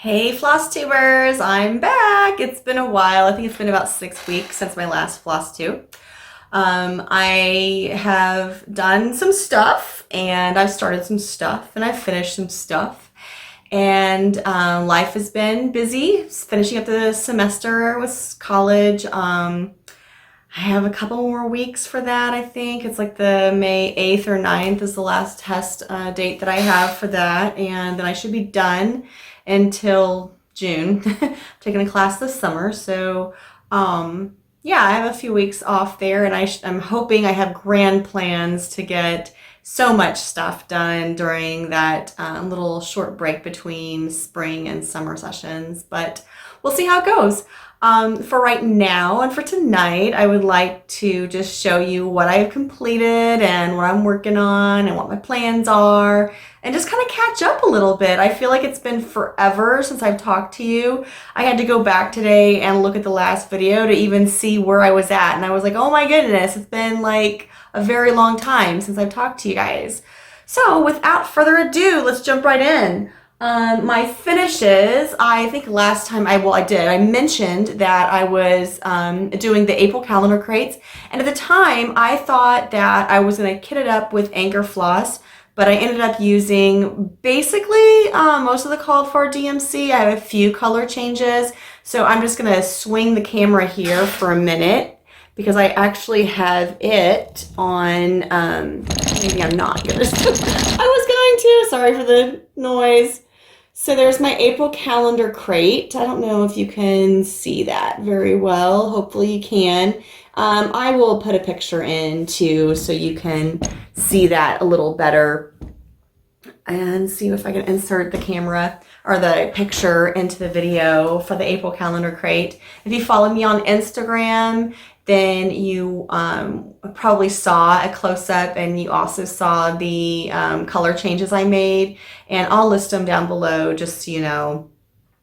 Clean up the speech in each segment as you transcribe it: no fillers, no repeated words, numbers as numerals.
Hey Flosstubers, I'm back. It's been a while. I think it's been about 6 weeks since my last Flosstube. I have done some stuff and I've started some stuff and I've finished some stuff. And life has been busy, finishing up the semester with college. I have a couple more weeks for that, I think. It's like the May 8th or 9th is the last test date that I have for that. And then I should be done until June. Taking a class this summer. So, yeah, I have a few weeks off there. And I'm hoping I have grand plans to get so much stuff done during that little short break between spring and summer sessions. But we'll see how it goes. For right now and for tonight, I would like to just show you what I've completed and what I'm working on and what my plans are and just kind of catch up a little bit. I feel like it's been forever since I've talked to you. I had to go back today and look at the last video to even see where I was at. And I was like, oh my goodness, it's been like a very long time since I've talked to you guys. So without further ado, let's jump right in. My finishes, I think last time I mentioned that I was doing the April calendar crates, and at the time I thought that I was going to kit it up with Anchor Floss, but I ended up using basically most of the called for DMC. I have a few color changes, so I'm just going to swing the camera here for a minute because I actually have it on, maybe I'm not going to, I was going to, sorry for the noise. So there's my April calendar crate. I don't know if you can see that very well. Hopefully you can. I will put a picture in too so you can see that a little better and see if I can insert the camera or the picture into the video for the April calendar crate. If you follow me on Instagram, then you probably saw a close-up and you also saw the color changes I made, and I'll list them down below just so you know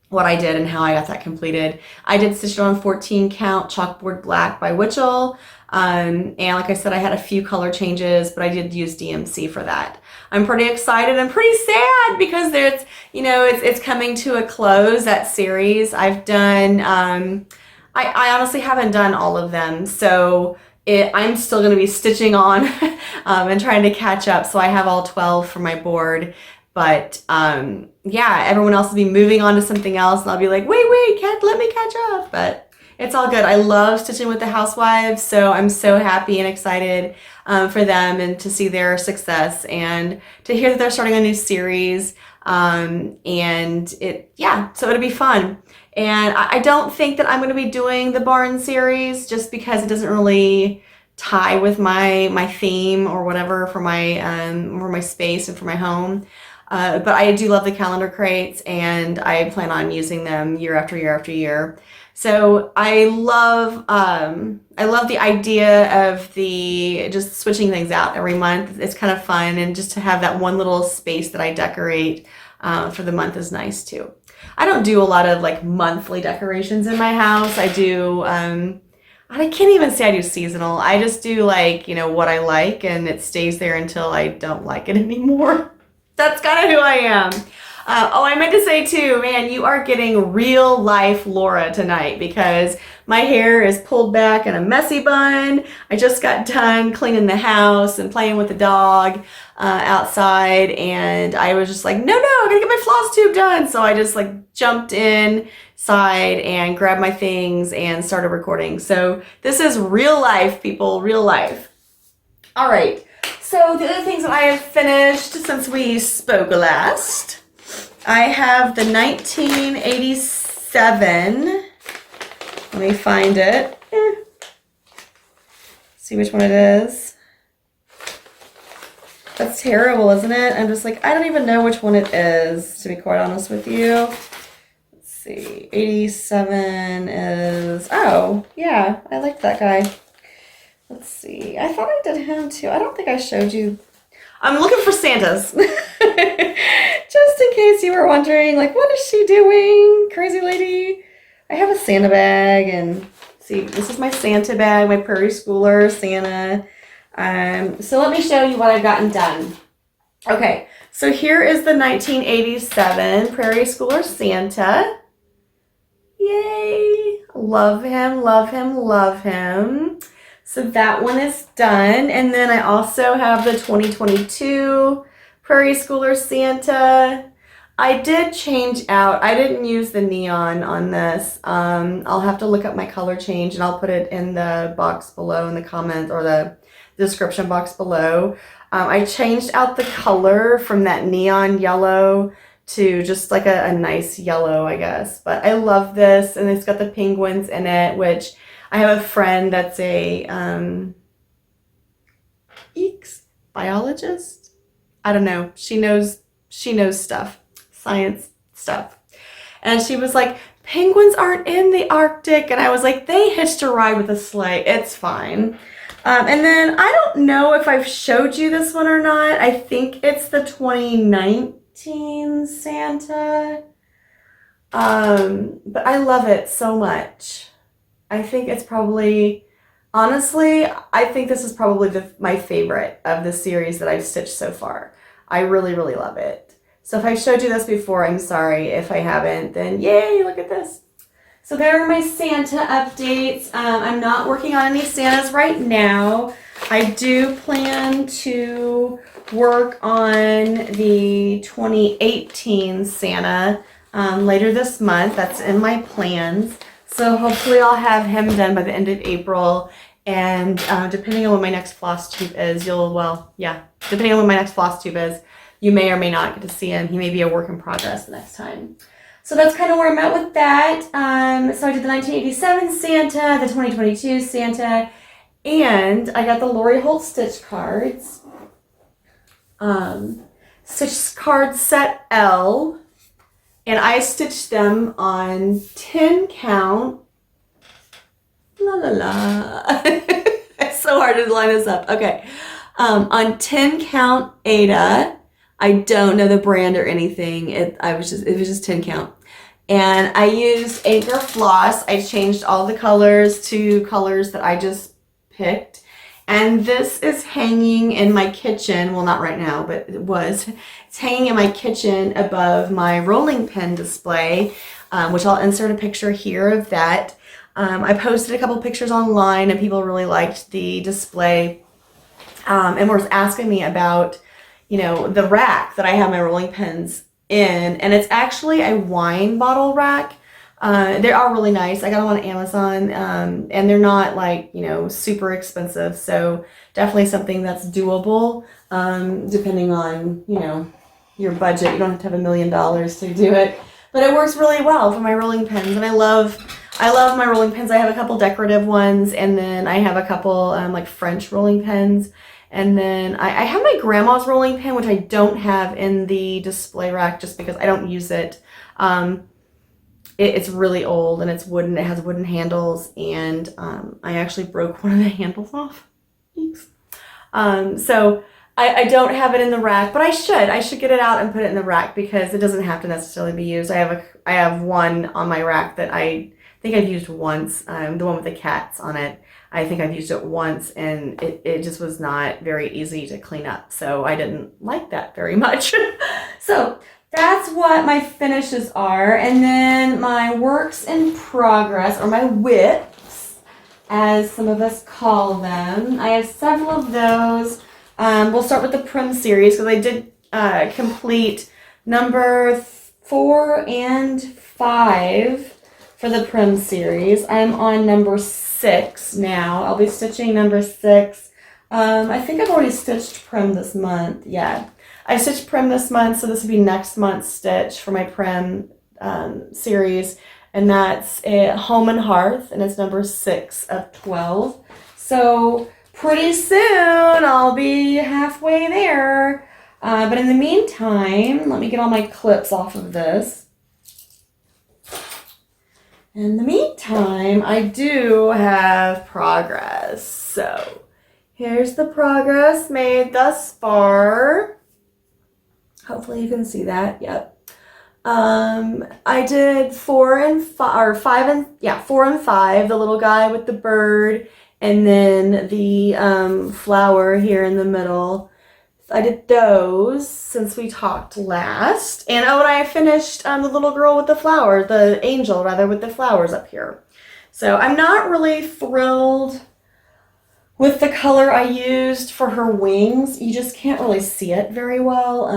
what I did and how I got that completed. I did stitch it on 14 count chalkboard black by Wichelt, and like I said, I had a few color changes, but I did use DMC for that. I'm pretty excited and pretty sad because there's, it's coming to a close, that series. I've done, I honestly haven't done all of them, so I'm still going to be stitching on and trying to catch up. So I have all 12 for my board, but yeah, everyone else will be moving on to something else, and I'll be like, wait, let me catch up. But it's all good. I love stitching with the Housewives, so I'm so happy and excited for them and to see their success and to hear that they're starting a new series. So it'll be fun. And I don't think that I'm going to be doing the barn series just because it doesn't really tie with my theme or whatever for my space and for my home. But I do love the calendar crates, and I plan on using them year after year after year. So I love the idea of the just switching things out every month. It's kind of fun, and just to have that one little space that I decorate for the month is nice too. I don't do a lot of like monthly decorations in my house. I do, I can't even say I do seasonal. I just do like, what I like, and it stays there until I don't like it anymore. That's kind of who I am. I meant to say too, man, you are getting real life Lora tonight because my hair is pulled back in a messy bun. I just got done cleaning the house and playing with the dog outside, and I was just like, no, I gotta get my Flosstube done. So I just like jumped inside and grabbed my things and started recording. So this is real life, people, real life. All right. So the other things that I have finished since we spoke last, I have the 1987. Let me find it. See which one it is. That's terrible, isn't it? I'm just like, I don't even know which one it is, to be quite honest with you. Let's see. 87 is, oh, yeah, I liked that guy. Let's see. I thought I did him too. I don't think I showed you. I'm looking for Santas. Just in case you were wondering, like, what is she doing? Crazy lady. I have a Santa bag, and see, this is my Santa bag, my Prairie schooler Santa. So let me show you what I've gotten done. Okay, so here is the 1987 Prairie Schooler Santa. Yay! Love him, love him, love him. So that one is done. And then I also have the 2022 Prairie Schooler Santa. I did change out. I didn't use the neon on this. I'll have to look up my color change and I'll put it in the box below in the comments or the description box below. I changed out the color from that neon yellow to just like a nice yellow, I guess. But I love this, and it's got the penguins in it, which I have a friend that's a biologist. I don't know. She knows stuff, science stuff. And she was like, penguins aren't in the Arctic. And I was like, they hitched a ride with a sleigh. It's fine. And then I don't know if I've showed you this one or not. I think it's the 2019 Santa. But I love it so much. I think it's probably, honestly, I think this is probably my favorite of the series that I've stitched so far. I really, really love it. So if I showed you this before, I'm sorry. If I haven't, then yay, look at this. So there are my Santa updates. I'm not working on any Santas right now. I do plan to work on the 2018 Santa later this month. That's in my plans. So hopefully I'll have him done by the end of April. And depending on what my next Flosstube is, depending on what my next Flosstube is, you may or may not get to see him. He may be a work in progress the next time. So that's kind of where I'm at with that. So I did the 1987 Santa, the 2022 Santa, and I got the Holt stitch cards. Stitch card set L, and I stitched them on 10 count. La la la. It's so hard to line this up. Okay. On 10 count aida. I don't know the brand or anything. It was just 10 count. And I used Anchor Floss. I changed all the colors to colors that I just picked. And this is hanging in my kitchen. Well, not right now, but it was. It's hanging in my kitchen above my rolling pin display, which I'll insert a picture here of that. I posted a couple pictures online and people really liked the display and were asking me about, the rack that I have my rolling pins in, and it's actually a wine bottle rack. They are really nice. I got them on Amazon, and they're not like, super expensive. So definitely something that's doable, depending on, your budget. You don't have to have $1 million to do it, but it works really well for my rolling pins. And I love my rolling pins. I have a couple decorative ones, and then I have a couple, like French rolling pins. And then I have my grandma's rolling pin, which I don't have in the display rack just because I don't use it. It's really old and it's wooden. It has wooden handles, and I actually broke one of the handles off. So I don't have it in the rack, but I should get it out and put it in the rack because it doesn't have to necessarily be used. I have one on my rack that I think I've used once, the one with the cats on it. I think I've used it once, and it just was not very easy to clean up. So I didn't like that very much. So that's what my finishes are. And then my works in progress, or my WIPS, as some of us call them. I have several of those. We'll start with the Prim series because I did complete number 4 and 5 for the Prim series. I'm on number 6 now. I'll be stitching number 6. I think I've already stitched Prim this month. Yeah, I stitched Prim this month, so this will be next month's stitch for my Prim series, and that's Home and Hearth, and it's number 6 of 12. So pretty soon I'll be halfway there. But in the meantime, let me get all my clips off of this. In the meantime, I do have progress. So here's the progress made thus far. Hopefully you can see that. Yep. I did 4 and 5, or 4 and 5, the little guy with the bird, and then the flower here in the middle. I did those since we talked last. And oh, and I finished the little girl with the flower, the angel rather, with the flowers up here. So I'm not really thrilled with the color I used for her wings. You just can't really see it very well.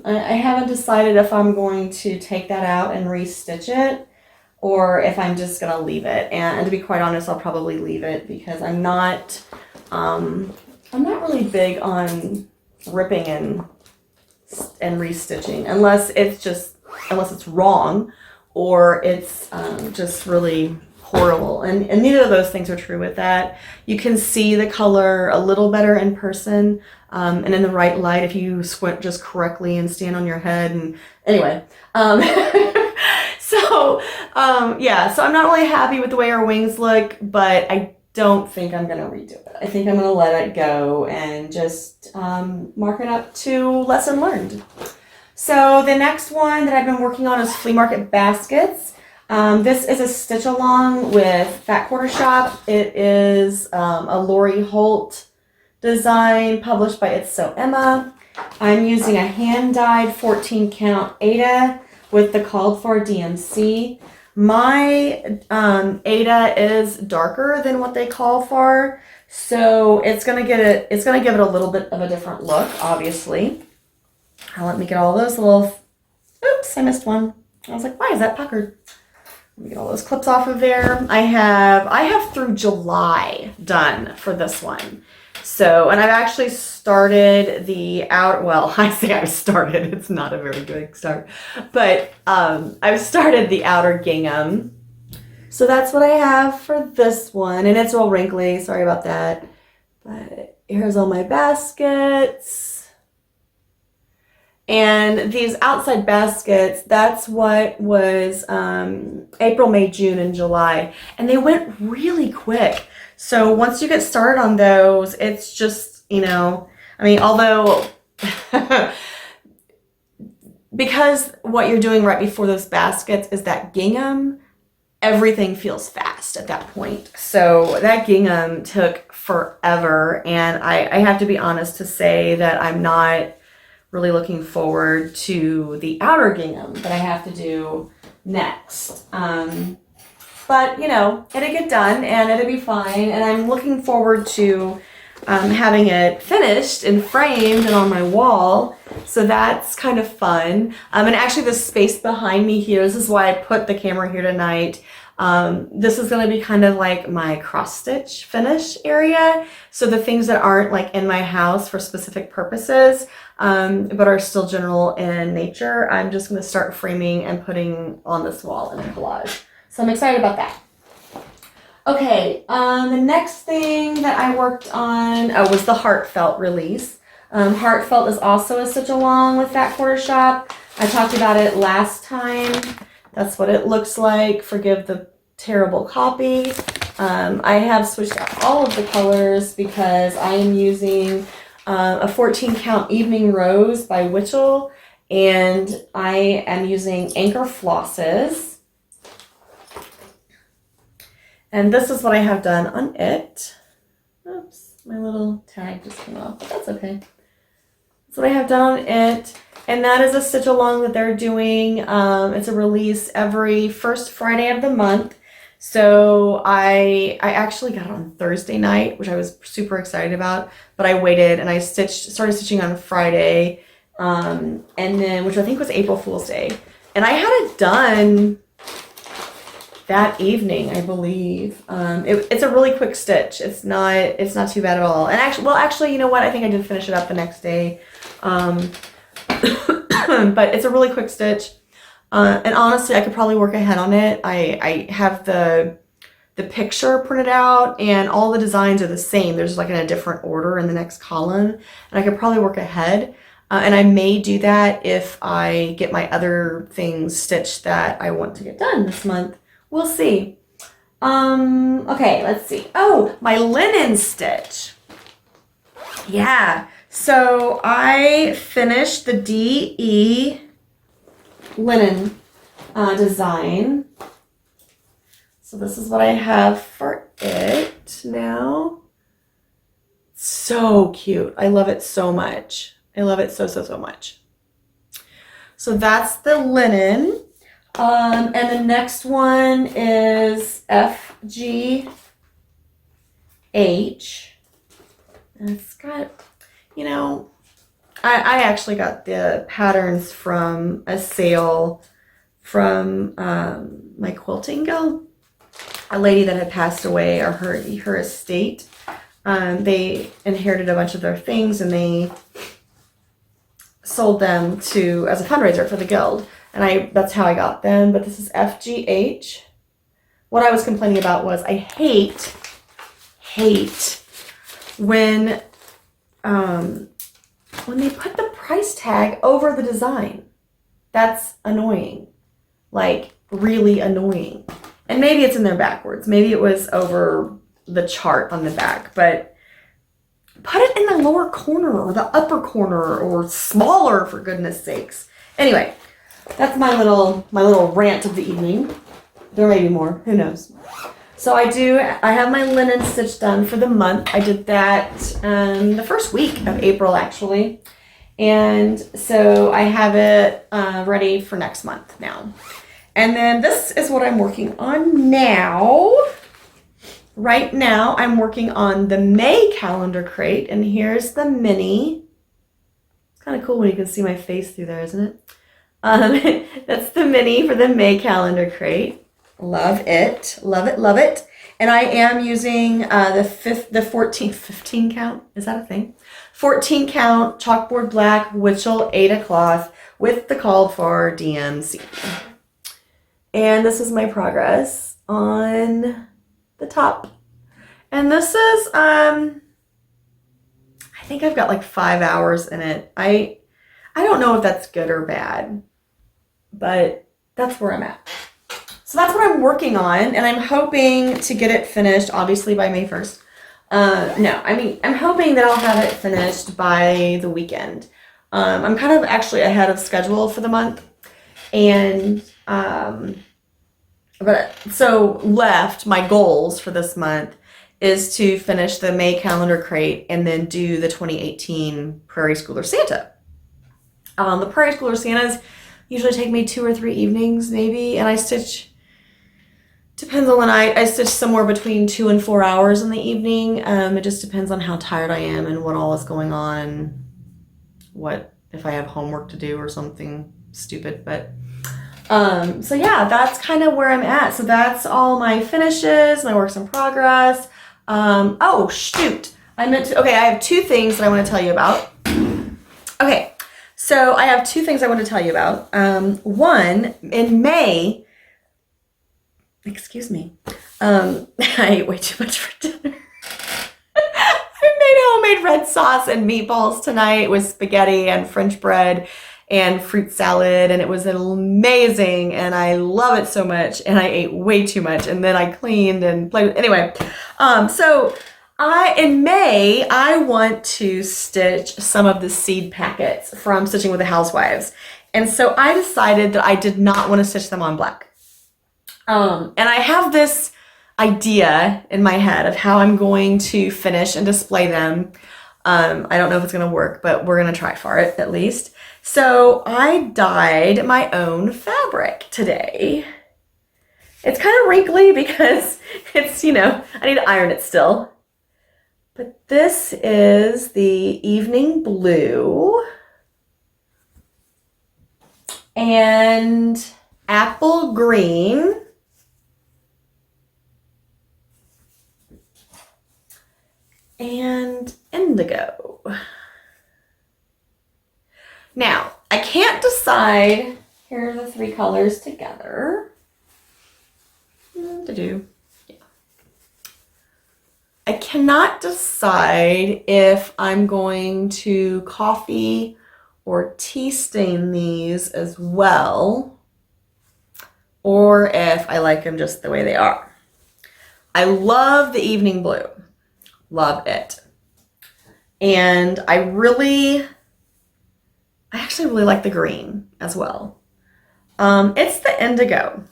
I haven't decided if I'm going to take that out and restitch it or if I'm just gonna leave it. And to be quite honest, I'll probably leave it because I'm not really big on ripping and restitching unless it's wrong or it's just really horrible. And neither of those things are true with that. You can see the color a little better in person and in the right light if you squint just correctly and stand on your head. And anyway, so I'm not really happy with the way our wings look, but I don't think I'm going to redo it. I think I'm going to let it go and just mark it up to lesson learned. So the next one that I've been working on is flea market baskets. This is a stitch along with Fat Quarter Shop. It is a Lora Holt design published by It's So Emma. I'm using a hand-dyed 14 count aida with the called for DMC. My aida is darker than what they call for, so it's gonna give it a little bit of a different look, obviously. Now let me get all those little, oops, I missed one. I was like, why is that puckered? Let me get all those clips off of there. I have through July done for this one. So, and I've actually started the I say I've started, it's not a very good start, but I've started the outer gingham. So that's what I have for this one, and it's all wrinkly, sorry about that. But here's all my baskets. And these outside baskets, that's what was April, May, June, and July. And they went really quick. So once you get started on those, it's just, although because what you're doing right before those baskets is that gingham, everything feels fast at that point. So that gingham took forever. And I have to be honest to say that I'm not really looking forward to the outer gingham that I have to do next. But, it'll get done and it'll be fine. And I'm looking forward to having it finished and framed and on my wall. So that's kind of fun. And actually the space behind me here, this is why I put the camera here tonight. This is going to be kind of like my cross stitch finish area. So the things that aren't like in my house for specific purposes, but are still general in nature, I'm just going to start framing and putting on this wall in a collage. So I'm excited about that. Okay, the next thing that I worked on was the Heartfelt release. Heartfelt is also a stitch along with Fat Quarter Shop. I talked about it last time. That's what it looks like. Forgive the terrible copy. I have switched out all of the colors because I am using a 14 count Evening Rose by Wichelt, and I am using Anchor Flosses. And this is what I have done on it. Oops, my little tag just came off, but that's okay. That's what I have done on it. And that is a stitch along that they're doing. It's a release every first Friday of the month. So I actually got it on Thursday night, which I was super excited about, but I waited and I started stitching on Friday, and then, which I think was April Fool's Day. And I had it done that evening, I believe. It's a really quick stitch. It's not too bad at all. And actually, you know what? I think I did finish it up the next day. But it's a really quick stitch. And honestly, I could probably work ahead on it. I have the picture printed out and all the designs are the same. There's like in a different order in the next column. And I could probably work ahead. And I may do that if I get my other things stitched that I want to get done this month. We'll see. Okay, let's see. Oh, my linen stitch. Yeah. So I finished the DE linen design. So this is what I have for it now. So cute. I love it so much. I love it so, so, so much. So that's the linen. And the next one is FGH. And it's got, you know, I actually got the patterns from a sale from my quilting guild. A lady that had passed away, or her estate. They inherited a bunch of their things and they sold them as a fundraiser for the guild. And that's how I got them. But this is FGH. What I was complaining about was I hate when they put the price tag over the design. That's annoying. Like, really annoying. And maybe it's in there backwards. Maybe it was over the chart on the back. But put it in the lower corner or the upper corner or smaller, for goodness sakes. Anyway, that's my little rant of the evening. There may be more. Who knows? So I have my linen stitch done for the month. I did that the first week of April, actually. And so I have it ready for next month now. And then this is what I'm working on now. Right now, I'm working on the May calendar crate. And here's the mini. It's kind of cool when you can see my face through there, isn't it? That's the mini for the May calendar crate. Love it. Love it. Love it. And I am using the 15 count. Is that a thing? 14 count chalkboard black Wichelt Aida cloth with the called for DMC. And this is my progress on the top. And this is, I think I've got like 5 hours in it. I don't know if that's good or bad, but that's where I'm at. So that's what I'm working on, and I'm hoping to get it finished, obviously, by May 1st. I'm hoping that I'll have it finished by the weekend. I'm kind of actually ahead of schedule for the month, and my goals for this month is to finish the May calendar crate and then do the 2018 Prairie Schooler Santa. The Prairie Schooler Santas usually take me 2 or 3 evenings, maybe, and I stitch. Depends on the night. I stitch somewhere between 2 and 4 hours in the evening. It just depends on how tired I am and what all is going on and what if I have homework to do or something stupid. But so yeah, that's kind of where I'm at. So that's all my finishes, my works in progress. Oh shoot, I have 2 things that I want to tell you about. Okay, so I have 2 things I want to tell you about. One, in May. Excuse me. I ate way too much for dinner. I made homemade red sauce and meatballs tonight with spaghetti and French bread and fruit salad, and it was amazing, and I love it so much, and I ate way too much, and then I cleaned and played. Anyway, in May, I want to stitch some of the seed packets from Stitching with the Housewives, and so I decided that I did not want to stitch them on black. And I have this idea in my head of how I'm going to finish and display them. I don't know if it's going to work, but we're going to try for it at least. So I dyed my own fabric today. It's kind of wrinkly because it's, I need to iron it still. But this is the evening blue and apple green. And indigo. Now, I can't decide. Here are the 3 colors together. Yeah. I cannot decide if I'm going to coffee or tea stain these as well, or if I like them just the way they are. I love the evening blue. Love it. And I actually really like the green as well. It's the indigo.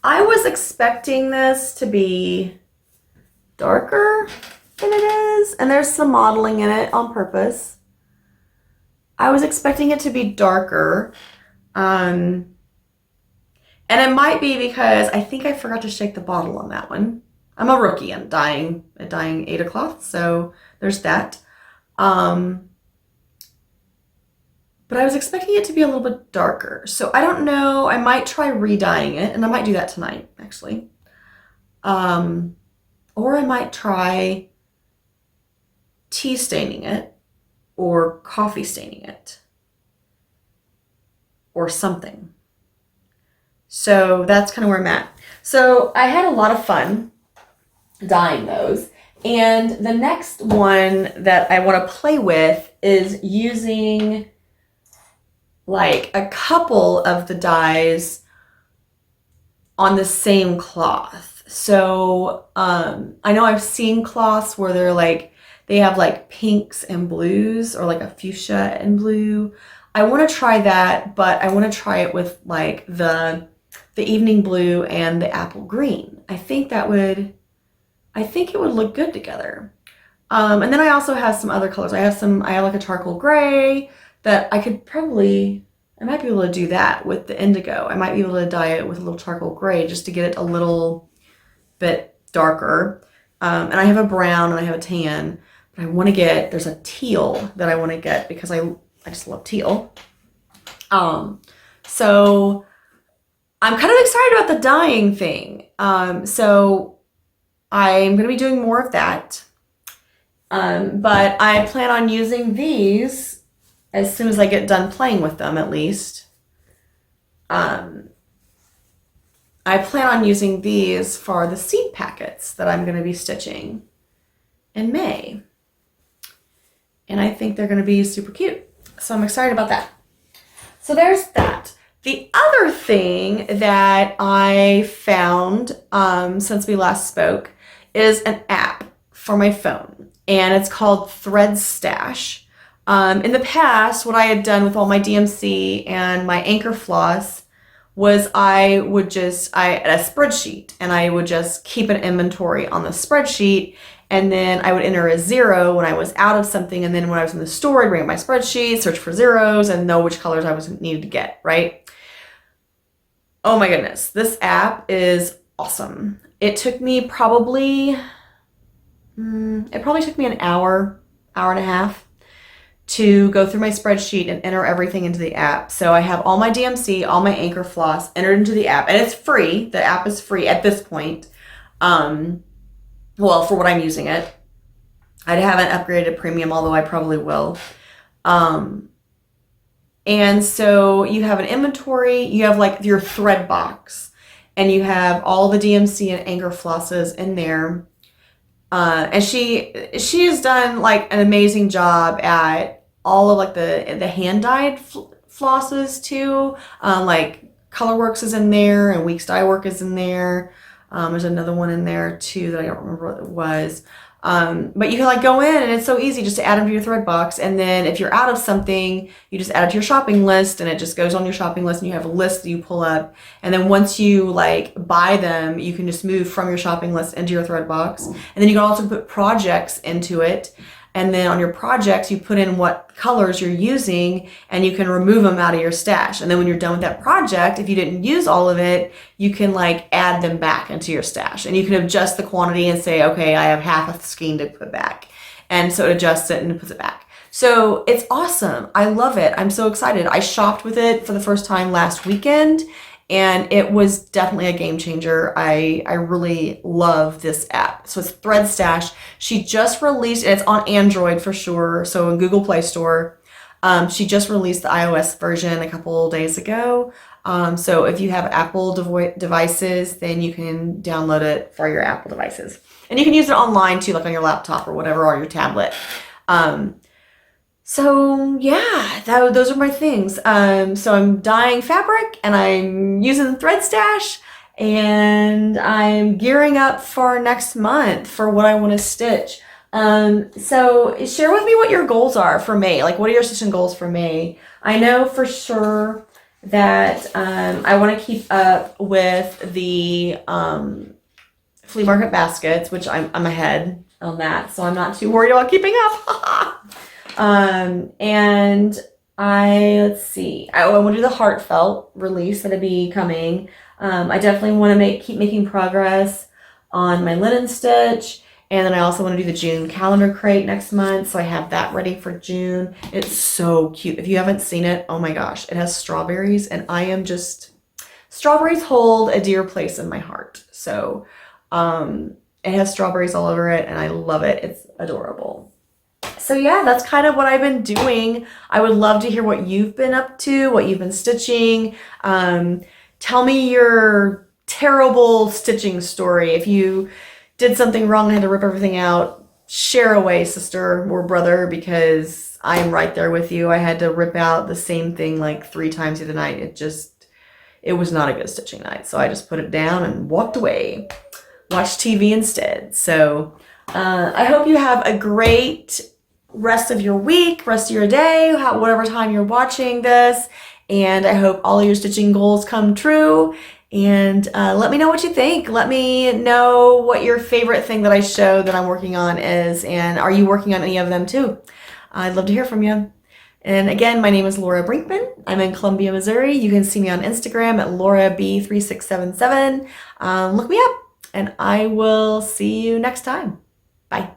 I was expecting this to be darker than it is, and there's some modeling in it on purpose. I was expecting it to be darker. And it might be because I think I forgot to shake the bottle on that one. I'm a rookie at dyeing Aida cloth, so there's that. But I was expecting it to be a little bit darker. So I don't know. I might try re-dyeing it, and I might do that tonight, actually. Or I might try tea staining it or coffee staining it or something. So that's kind of where I'm at. So I had a lot of fun dyeing those. And the next one that I want to play with is using like a couple of the dyes on the same cloth. So I know I've seen cloths where they have like pinks and blues or like a fuchsia and blue. I want to try that, but I want to try it with like the evening blue and the apple green. I think it would look good together. And then I also have some other colors. I have like a charcoal gray that I might be able to do that with the indigo. I might be able to dye it with a little charcoal gray just to get it a little bit darker. And I have a brown and I have a tan, but there's a teal that I want to get because I just love teal. So I'm kind of excited about the dyeing thing. So I'm going to be doing more of that. But I plan on using these as soon as I get done playing with them, at least. I plan on using these for the seed packets that I'm going to be stitching in May. And I think they're going to be super cute. So I'm excited about that. So there's that. The other thing that I found since we last spoke is an app for my phone, and it's called Thread Stash. In the past, what I had done with all my DMC and my Anchor Floss was I had a spreadsheet, and I would just keep an inventory on the spreadsheet, and then I would enter a 0 when I was out of something, and then when I was in the store, I'd bring up my spreadsheet, search for zeros, and know which colors I needed to get, right? Oh my goodness, this app is awesome. It took me probably an hour and a half to go through my spreadsheet and enter everything into the app. So I have all my DMC, all my Anchor Floss entered into the app, and it's free. The app is free at this point. Well, for what I'm using it. I haven't upgraded to premium, although I probably will. And so you have an inventory, you have like your thread box, and you have all the DMC and Anchor Flosses in there. And she has done like an amazing job at all of like the hand dyed flosses too. Like Colorworks is in there, and Weeks Dye Work is in there. There's another one in there too that I don't remember what it was. But you can like go in, and it's so easy just to add them to your thread box. And then if you're out of something, you just add it to your shopping list, and it just goes on your shopping list, and you have a list that you pull up. And then once you like buy them, you can just move from your shopping list into your thread box. And then you can also put projects into it. And then on your projects, you put in what colors you're using, and you can remove them out of your stash. And then when you're done with that project, if you didn't use all of it, you can like add them back into your stash. And you can adjust the quantity and say, okay, I have half a skein to put back. And so it adjusts it and puts it back. So it's awesome. I love it. I'm so excited. I shopped with it for the first time last weekend, and it was definitely a game changer. I really love this app. So it's Thread Stash. She just released, and it's on Android for sure, so in Google Play Store. She just released the iOS version a couple days ago. So if you have Apple devices, then you can download it for your Apple devices. And you can use it online too, like on your laptop or whatever, or your tablet. So yeah, those are my things. So I'm dyeing fabric, and I'm using Thread Stash, and I'm gearing up for next month for what I want to stitch. So share with me what your goals are for May. Like, what are your stitching goals for May? I know for sure that I want to keep up with the flea market baskets, which I'm ahead on that, so I'm not too worried about keeping up. And let's see. I want to do the Heartfelt release that'll be coming. I definitely want to keep making progress on my linen stitch. And then I also want to do the June calendar crate next month. So I have that ready for June. It's so cute. If you haven't seen it, oh my gosh, it has strawberries and strawberries hold a dear place in my heart. So, it has strawberries all over it and I love it. It's adorable. So yeah, that's kind of what I've been doing. I would love to hear what you've been up to, what you've been stitching. Tell me your terrible stitching story. If you did something wrong and had to rip everything out, share away, sister or brother, because I'm right there with you. I had to rip out the same thing like 3 times the other night. It was not a good stitching night. So I just put it down and walked away, watched TV instead. So I hope you have a great rest of your week, rest of your day, whatever time you're watching this. And I hope all your stitching goals come true. And let me know what you think. Let me know what your favorite thing that I show that I'm working on is. And are you working on any of them too? I'd love to hear from you. And again, my name is Lora Brinkman. I'm in Columbia, Missouri. You can see me on Instagram at LoraB3677. Look me up and I will see you next time. Bye.